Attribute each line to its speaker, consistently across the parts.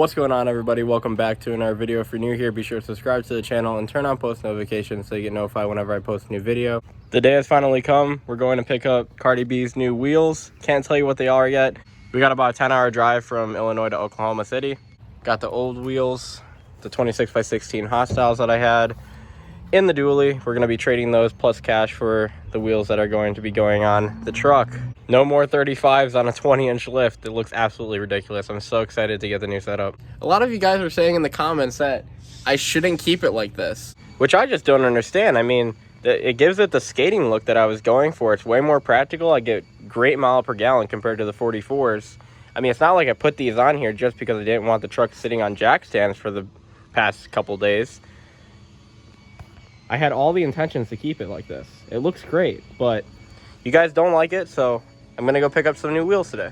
Speaker 1: What's going on, everybody? Welcome back to another video. If you're new here, be sure to subscribe to the channel and turn on post notifications so you get notified whenever I post a new video. The day has finally come. We're going to pick up Cardi B's new wheels. Can't tell you what they are yet. We got about a 10-hour drive from Illinois to Oklahoma City. Got the old wheels, the 26x16 hostiles that I had in the dually. We're going to be trading those plus cash for the wheels that are going to be going on the truck. No more 35s on a 20-inch lift. It looks absolutely ridiculous. I'm so excited to get the new setup. A lot of you guys are saying in the comments that I shouldn't keep it like this, which I just don't understand. I mean, it gives it the skating look that I was going for. It's way more practical. I get great mile per gallon compared to the 44s. I mean, it's not like I put these on here just because I didn't want the truck sitting on jack stands for the past couple days. I had all the intentions to keep it like this. It looks great, but you guys don't like it, so I'm gonna go pick up some new wheels today.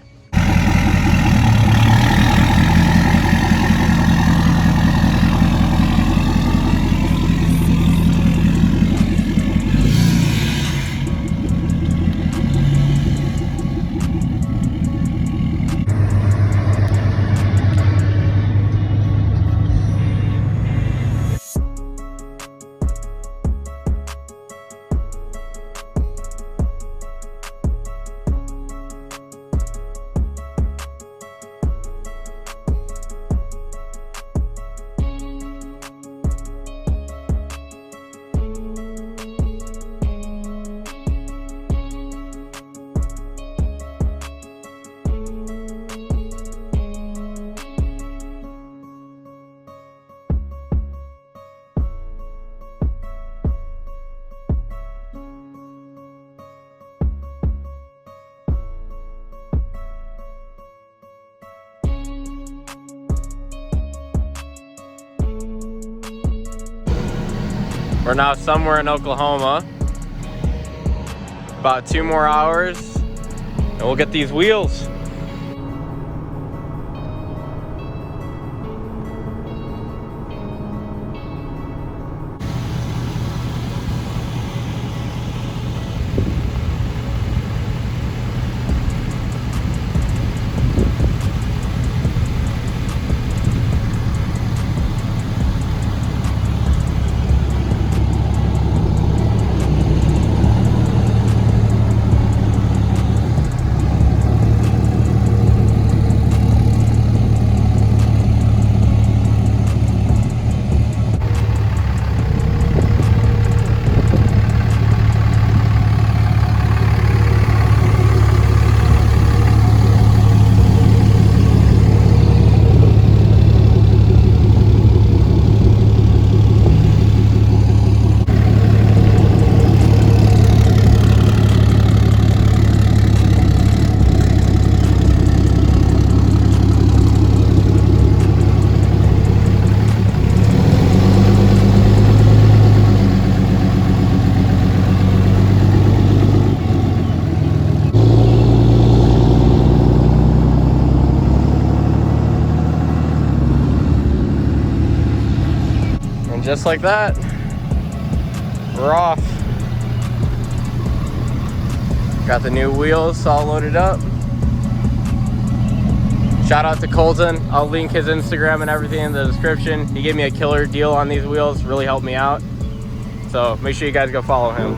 Speaker 1: We're now somewhere in Oklahoma. About 2 more hours and we'll get these wheels. Just like that, we're off. Got the new wheels all loaded up. Shout out to Colton. I'll link his Instagram and everything in the description. He gave me a killer deal on these wheels, really helped me out. So make sure you guys go follow him.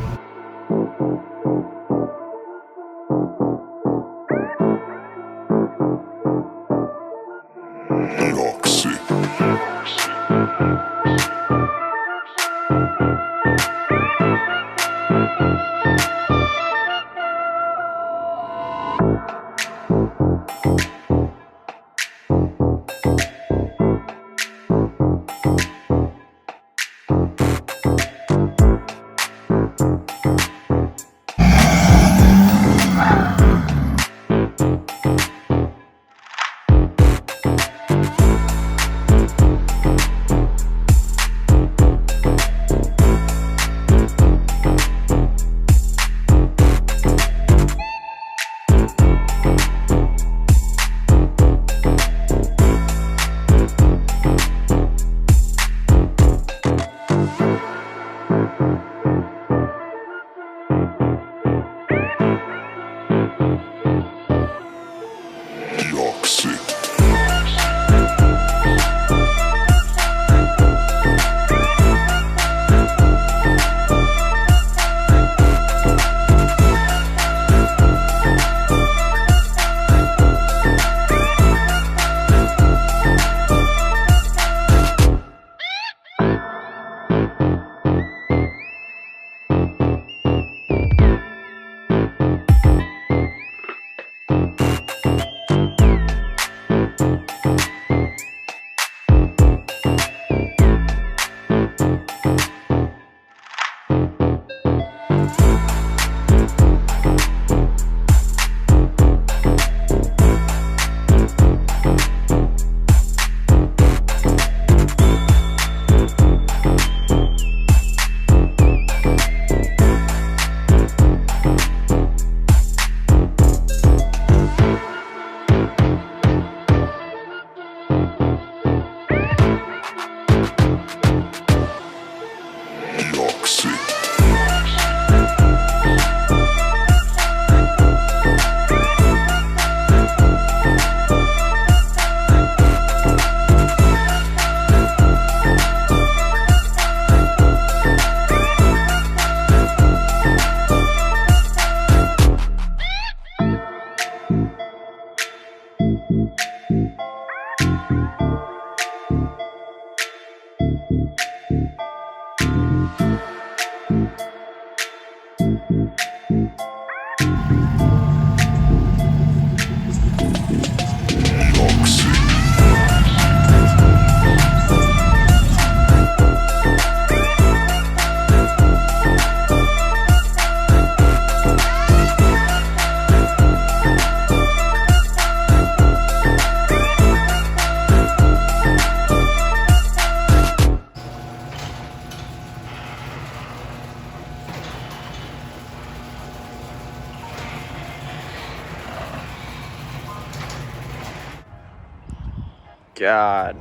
Speaker 1: God,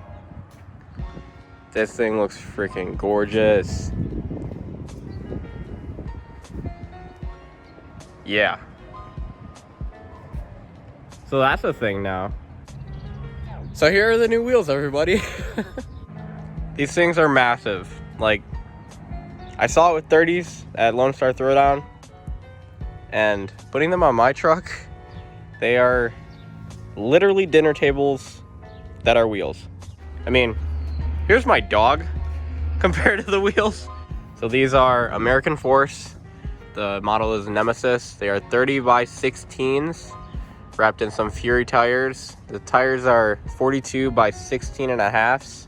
Speaker 1: this thing looks freaking gorgeous. Yeah. So that's a thing now. So here are the new wheels, everybody. These things are massive. Like, I saw it with 30s at Lone Star Throwdown, and putting them on my truck, they are literally dinner tables that are wheels. I mean, here's my dog compared to the wheels. So these are American Force. The model is Nemesis. They are 30 by 16s wrapped in some Fury tires. The tires are 42 by 16 and a halves.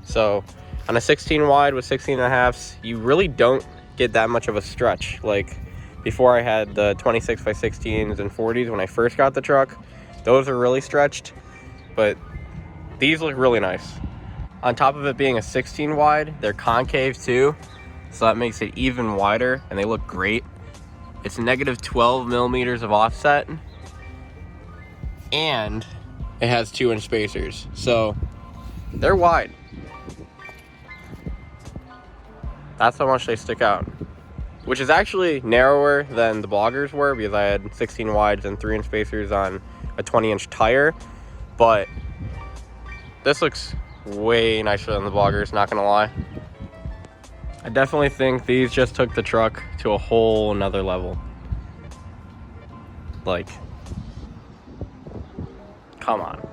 Speaker 1: So on a 16 wide with 16 and a halves, you really don't get that much of a stretch. Like before, I had the 26 by 16s and 40s when I first got the truck. Those are really stretched, but these look really nice. On top of it being a 16 wide, they're concave too, so that makes it even wider, and they look great. It's negative 12 millimeters of offset, and it has 2-inch spacers, so they're wide. That's how much they stick out, which is actually narrower than the bloggers were, because I had 16 wides and 3-inch spacers on a 20-inch tire. But this looks way nicer than the bloggers, not gonna lie. I definitely think these just took the truck to a whole nother level. Like, come on.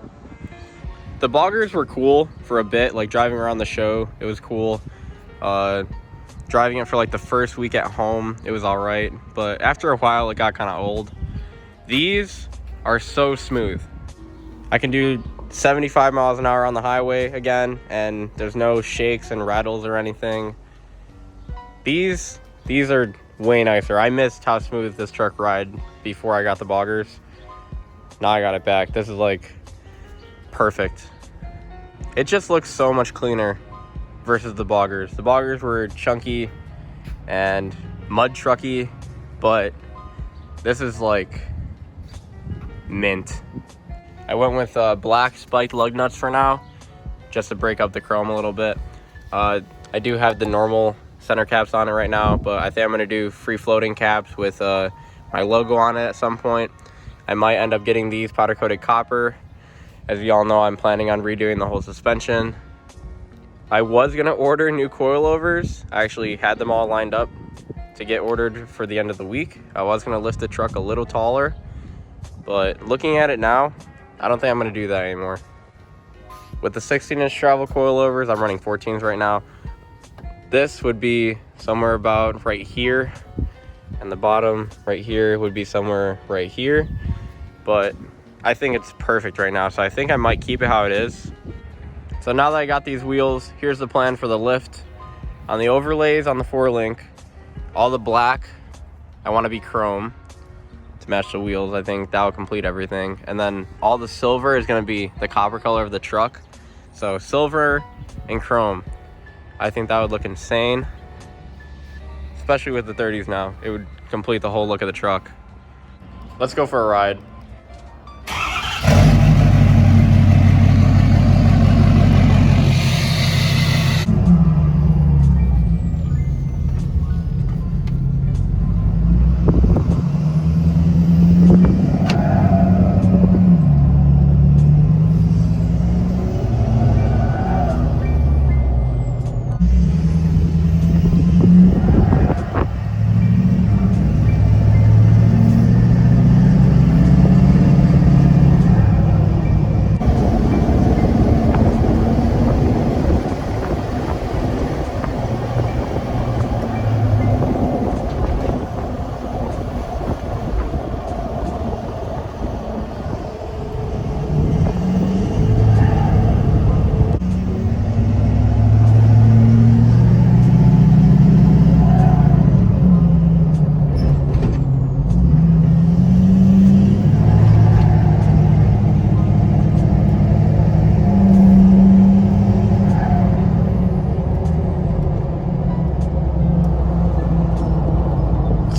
Speaker 1: The bloggers were cool for a bit, like driving around the show, it was cool. Driving it for like the first week at home, it was all right, but after a while it got kind of old. These are so smooth. I can do 75 miles an hour on the highway again, and there's no shakes and rattles or anything. These are way nicer. I missed how smooth this truck ride before I got the bloggers. Now I got it back. This is like perfect. It just looks so much cleaner versus the bloggers. The bloggers were chunky and mud trucky, but this is like mint. I went with black spiked lug nuts for now, just to break up the chrome a little bit. I do have the normal center caps on it right now, but I think I'm gonna do free floating caps with my logo on it at some point. I might end up getting these powder coated copper. As you all know, I'm planning on redoing the whole suspension. I was gonna order new coilovers. I actually had them all lined up to get ordered for the end of the week. I was gonna lift the truck a little taller, but looking at it now, I don't think I'm gonna do that anymore. With the 16-inch travel coilovers, I'm running 14s right now. This would be somewhere about right here, and the bottom right here would be somewhere right here. But I think it's perfect right now, so I think I might keep it how it is. So now that I got these wheels, here's the plan for the lift. On the overlays on the 4-link, all the black, I want to be chrome to match the wheels. I think that will complete everything. And then all the silver is going to be the copper color of the truck. So silver and chrome. I think that would look insane. Especially with the 30s now. It would complete the whole look of the truck. Let's go for a ride.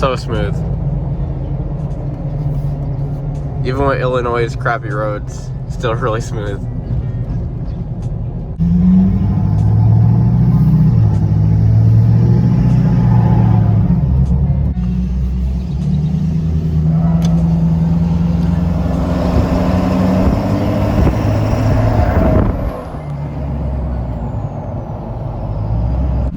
Speaker 1: So smooth. Even with Illinois' crappy roads, still really smooth.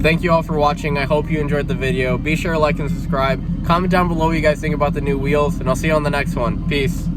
Speaker 1: Thank you all for watching. I hope you enjoyed the video. Be sure to like and subscribe. Comment down below what you guys think about the new wheels, and I'll see you on the next one. Peace.